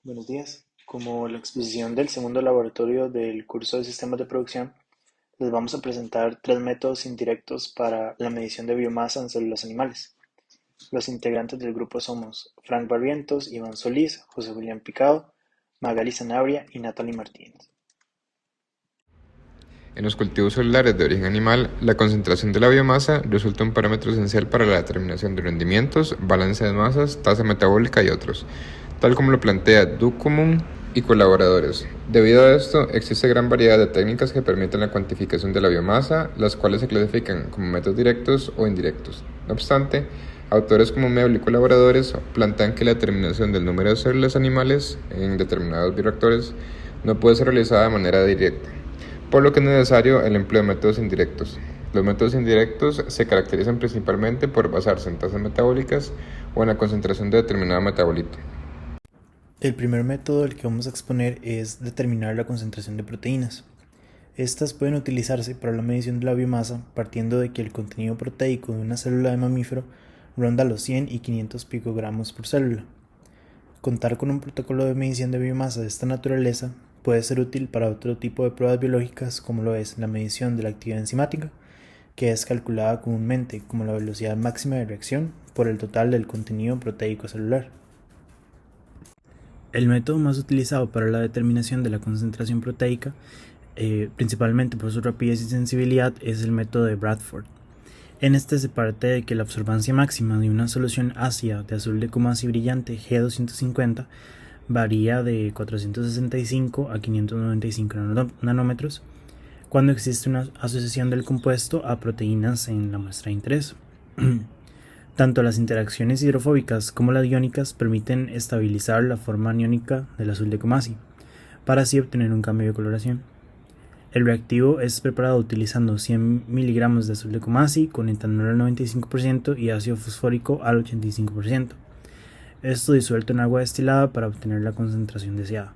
Buenos días. Como la exposición del segundo laboratorio del curso de sistemas de producción, les vamos a presentar tres métodos indirectos para la medición de biomasa en células animales. Los integrantes del grupo somos Frank Barrientos, Iván Solís, José Julián Picado, Magali Sanabria y Natalie Martínez. En los cultivos celulares de origen animal, la concentración de la biomasa resulta un parámetro esencial para la determinación de rendimientos, balance de masas, tasa metabólica y otros, tal como lo plantea Ducommun y colaboradores. Debido a esto, existe gran variedad de técnicas que permiten la cuantificación de la biomasa, las cuales se clasifican como métodos directos o indirectos. No obstante, autores como Meble y colaboradores plantean que la determinación del número de células animales en determinados bioreactores no puede ser realizada de manera directa, por lo que es necesario el empleo de métodos indirectos. Los métodos indirectos se caracterizan principalmente por basarse en tasas metabólicas o en la concentración de determinado metabolito. El primer método del que vamos a exponer es determinar la concentración de proteínas. Estas pueden utilizarse para la medición de la biomasa partiendo de que el contenido proteico de una célula de mamífero ronda los 100 y 500 picogramos por célula. Contar con un protocolo de medición de biomasa de esta naturaleza puede ser útil para otro tipo de pruebas biológicas como lo es la medición de la actividad enzimática, que es calculada comúnmente como la velocidad máxima de reacción por el total del contenido proteico celular. El método más utilizado para la determinación de la concentración proteica, principalmente por su rapidez y sensibilidad, es el método de Bradford. En este se parte de que la absorbancia máxima de una solución ácida de azul de Kumasi brillante G250 varía de 465 a 595 nanómetros cuando existe una asociación del compuesto a proteínas en la muestra de interés. Tanto las interacciones hidrofóbicas como las iónicas permiten estabilizar la forma aniónica del azul de Kumasi, para así obtener un cambio de coloración. El reactivo es preparado utilizando 100 miligramos de azul de Kumasi con etanol al 95% y ácido fosfórico al 85%. Esto disuelto en agua destilada para obtener la concentración deseada.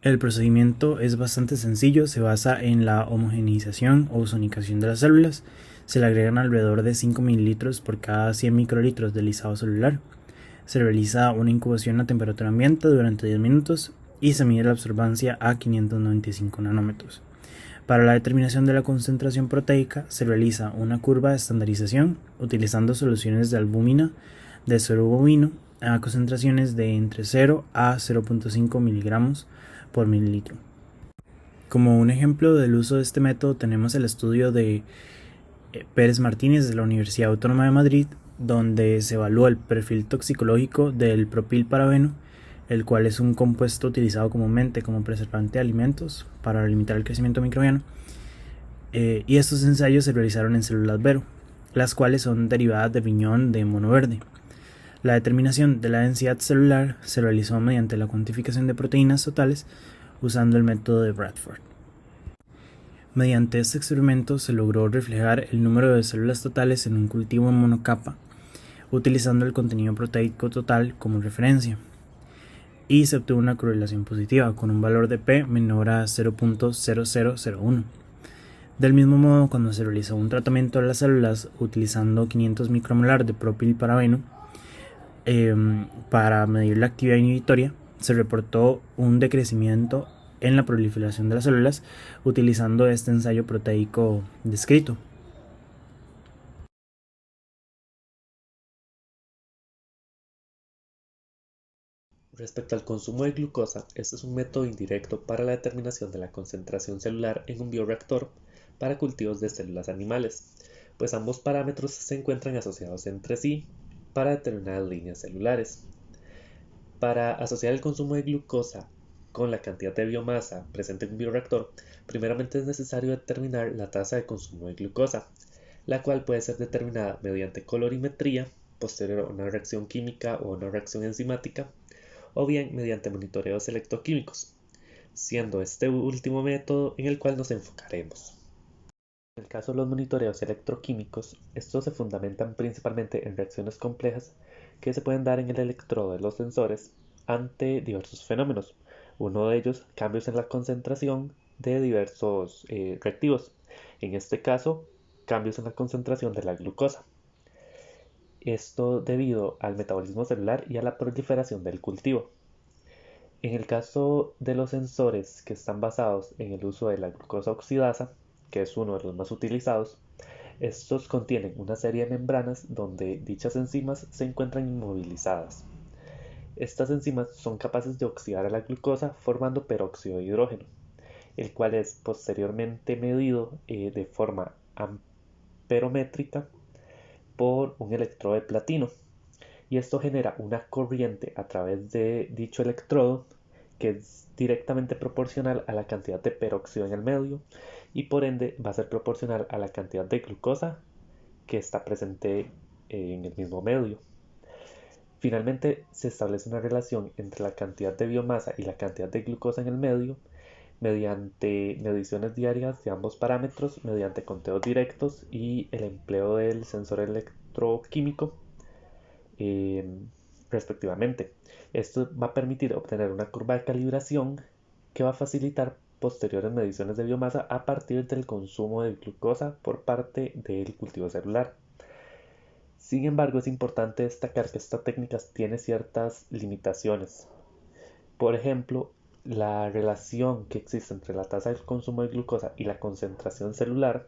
El procedimiento es bastante sencillo, se basa en la homogeneización o ozonización de las células. Se le agregan alrededor de 5 mililitros por cada 100 microlitros de lisado celular. Se realiza una incubación a temperatura ambiente durante 10 minutos y se mide la absorbancia a 595 nanómetros. Para la determinación de la concentración proteica se realiza una curva de estandarización utilizando soluciones de albúmina de suero bovino a concentraciones de entre 0 a 0.5 miligramos por mililitro. Como un ejemplo del uso de este método tenemos el estudio de Pérez Martínez de la Universidad Autónoma de Madrid, donde se evalúa el perfil toxicológico del propilparabeno, el cual es un compuesto utilizado comúnmente como preservante de alimentos para limitar el crecimiento microbiano, y estos ensayos se realizaron en células Vero, las cuales son derivadas de riñón de mono verde. La determinación de la densidad celular se realizó mediante la cuantificación de proteínas totales usando el método de Bradford. Mediante este experimento se logró reflejar el número de células totales en un cultivo en monocapa, utilizando el contenido proteico total como referencia, y se obtuvo una correlación positiva con un valor de P menor a 0.0001. Del mismo modo, cuando se realizó un tratamiento de las células utilizando 500 micromolar de propilparabeno para medir la actividad inhibitoria, se reportó un decrecimiento en la proliferación de las células utilizando este ensayo proteico descrito. Respecto al consumo de glucosa, este es un método indirecto para la determinación de la concentración celular en un bioreactor para cultivos de células animales, pues ambos parámetros se encuentran asociados entre sí para determinadas líneas celulares. Para asociar el consumo de glucosa con la cantidad de biomasa presente en un bioreactor, primeramente es necesario determinar la tasa de consumo de glucosa, la cual puede ser determinada mediante colorimetría, posterior a una reacción química o una reacción enzimática, o bien mediante monitoreos electroquímicos, siendo este último método en el cual nos enfocaremos. En el caso de los monitoreos electroquímicos, estos se fundamentan principalmente en reacciones complejas que se pueden dar en el electrodo de los sensores ante diversos fenómenos. Uno de ellos, cambios en la concentración de diversos reactivos. En este caso, cambios en la concentración de la glucosa. Esto debido al metabolismo celular y a la proliferación del cultivo. En el caso de los sensores que están basados en el uso de la glucosa oxidasa, que es uno de los más utilizados, estos contienen una serie de membranas donde dichas enzimas se encuentran inmovilizadas. Estas enzimas son capaces de oxidar a la glucosa formando peróxido de hidrógeno, el cual es posteriormente medido de forma amperométrica por un electrodo de platino, y esto genera una corriente a través de dicho electrodo que es directamente proporcional a la cantidad de peróxido en el medio y por ende va a ser proporcional a la cantidad de glucosa que está presente en el mismo medio. Finalmente, se establece una relación entre la cantidad de biomasa y la cantidad de glucosa en el medio mediante mediciones diarias de ambos parámetros, mediante conteos directos y el empleo del sensor electroquímico respectivamente. Esto va a permitir obtener una curva de calibración que va a facilitar posteriores mediciones de biomasa a partir del consumo de glucosa por parte del cultivo celular. Sin embargo, es importante destacar que esta técnica tiene ciertas limitaciones. Por ejemplo, la relación que existe entre la tasa de consumo de glucosa y la concentración celular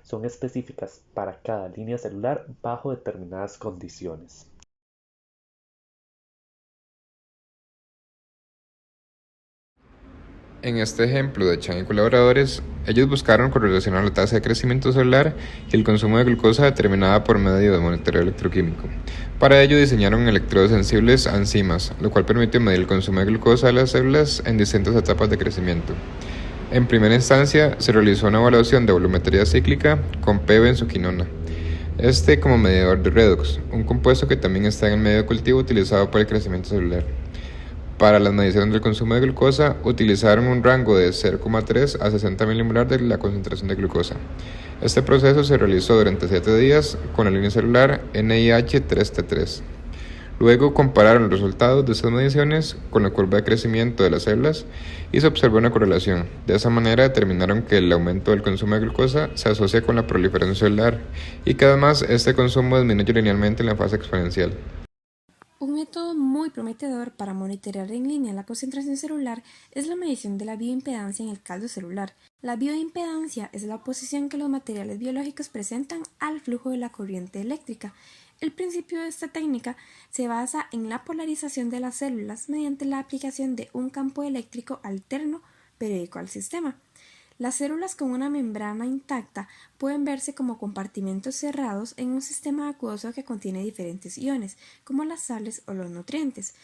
son específicas para cada línea celular bajo determinadas condiciones. En este ejemplo de Chan y colaboradores, ellos buscaron correlacionar la tasa de crecimiento celular y el consumo de glucosa determinada por medio de monitoreo electroquímico. Para ello diseñaron electrodos sensibles a enzimas, lo cual permite medir el consumo de glucosa de las células en distintas etapas de crecimiento. En primera instancia, se realizó una evaluación de volumetría cíclica con P-benzoquinona, como medidor de redox, un compuesto que también está en el medio de cultivo utilizado para el crecimiento celular. Para las mediciones del consumo de glucosa, utilizaron un rango de 0,3 a 60 milimolar de la concentración de glucosa. Este proceso se realizó durante 7 días con la línea celular NIH3T3. Luego compararon los resultados de estas mediciones con la curva de crecimiento de las células y se observó una correlación. De esa manera determinaron que el aumento del consumo de glucosa se asocia con la proliferación celular y que además este consumo disminuye linealmente en la fase exponencial. Un método muy prometedor para monitorear en línea la concentración celular es la medición de la bioimpedancia en el caldo celular. La bioimpedancia es la oposición que los materiales biológicos presentan al flujo de la corriente eléctrica. El principio de esta técnica se basa en la polarización de las células mediante la aplicación de un campo eléctrico alterno periódico al sistema. Las células con una membrana intacta pueden verse como compartimentos cerrados en un sistema acuoso que contiene diferentes iones, como las sales o los nutrientes.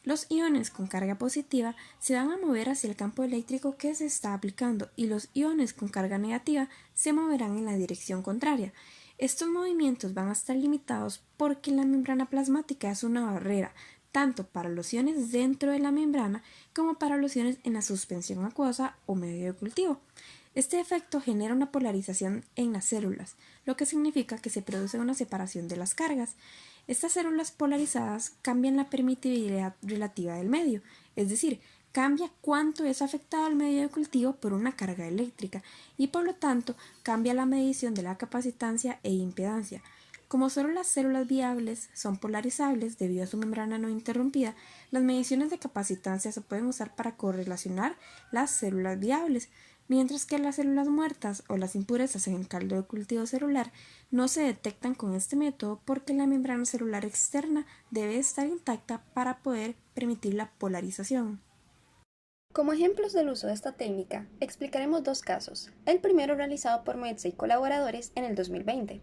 Los iones con carga positiva se van a mover hacia el campo eléctrico que se está aplicando y los iones con carga negativa se moverán en la dirección contraria. Estos movimientos van a estar limitados porque la membrana plasmática es una barrera, tanto para los iones dentro de la membrana como para los iones en la suspensión acuosa o medio de cultivo. Este efecto genera una polarización en las células, lo que significa que se produce una separación de las cargas. Estas células polarizadas cambian la permitividad relativa del medio, es decir, cambia cuánto es afectado al medio de cultivo por una carga eléctrica y por lo tanto cambia la medición de la capacitancia e impedancia. Como solo las células viables son polarizables debido a su membrana no interrumpida, las mediciones de capacitancia se pueden usar para correlacionar las células viables, mientras que las células muertas o las impurezas en el caldo de cultivo celular no se detectan con este método porque la membrana celular externa debe estar intacta para poder permitir la polarización. Como ejemplos del uso de esta técnica, explicaremos dos casos, el primero realizado por Metze y colaboradores en el 2020.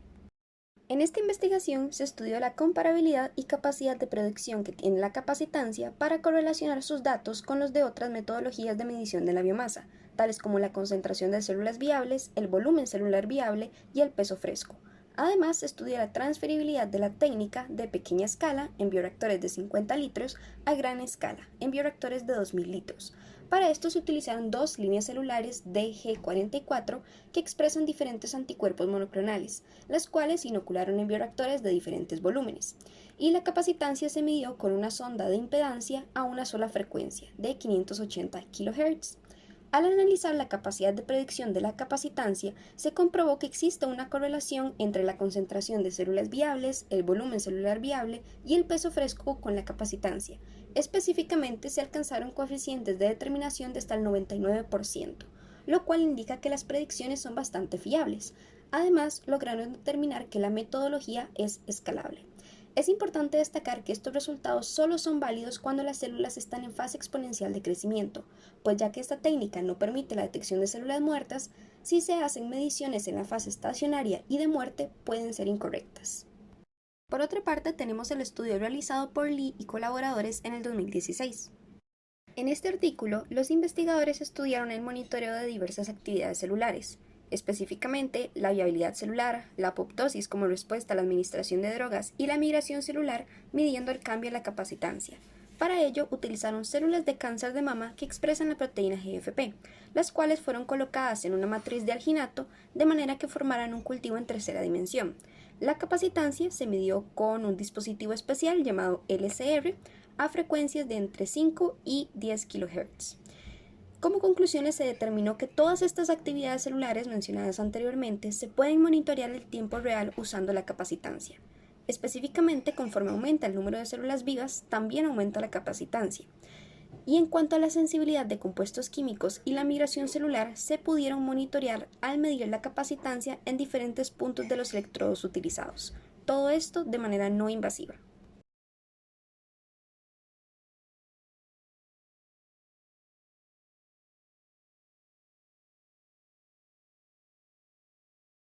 En esta investigación se estudió la comparabilidad y capacidad de predicción que tiene la capacitancia para correlacionar sus datos con los de otras metodologías de medición de la biomasa, tales como la concentración de células viables, el volumen celular viable y el peso fresco. Además, se estudia la transferibilidad de la técnica de pequeña escala en bioreactores de 50 litros a gran escala en bioreactores de 2000 litros. Para esto se utilizaron dos líneas celulares DG44 que expresan diferentes anticuerpos monoclonales, las cuales se inocularon en bioreactores de diferentes volúmenes, y la capacitancia se midió con una sonda de impedancia a una sola frecuencia de 580 kHz. Al analizar la capacidad de predicción de la capacitancia, se comprobó que existe una correlación entre la concentración de células viables, el volumen celular viable y el peso fresco con la capacitancia. Específicamente se alcanzaron coeficientes de determinación de hasta el 99%, lo cual indica que las predicciones son bastante fiables. Además, lograron determinar que la metodología es escalable. Es importante destacar que estos resultados solo son válidos cuando las células están en fase exponencial de crecimiento, pues ya que esta técnica no permite la detección de células muertas, si se hacen mediciones en la fase estacionaria y de muerte pueden ser incorrectas. Por otra parte, tenemos el estudio realizado por Lee y colaboradores en el 2016. En este artículo, los investigadores estudiaron el monitoreo de diversas actividades celulares, específicamente la viabilidad celular, la apoptosis como respuesta a la administración de drogas y la migración celular midiendo el cambio en la capacitancia. Para ello, utilizaron células de cáncer de mama que expresan la proteína GFP, las cuales fueron colocadas en una matriz de alginato de manera que formaran un cultivo en tercera dimensión. La capacitancia se midió con un dispositivo especial llamado LCR a frecuencias de entre 5 y 10 kHz. Como conclusiones se determinó que todas estas actividades celulares mencionadas anteriormente se pueden monitorear en tiempo real usando la capacitancia. Específicamente, conforme aumenta el número de células vivas, también aumenta la capacitancia. Y en cuanto a la sensibilidad de compuestos químicos y la migración celular, se pudieron monitorear al medir la capacitancia en diferentes puntos de los electrodos utilizados. Todo esto de manera no invasiva.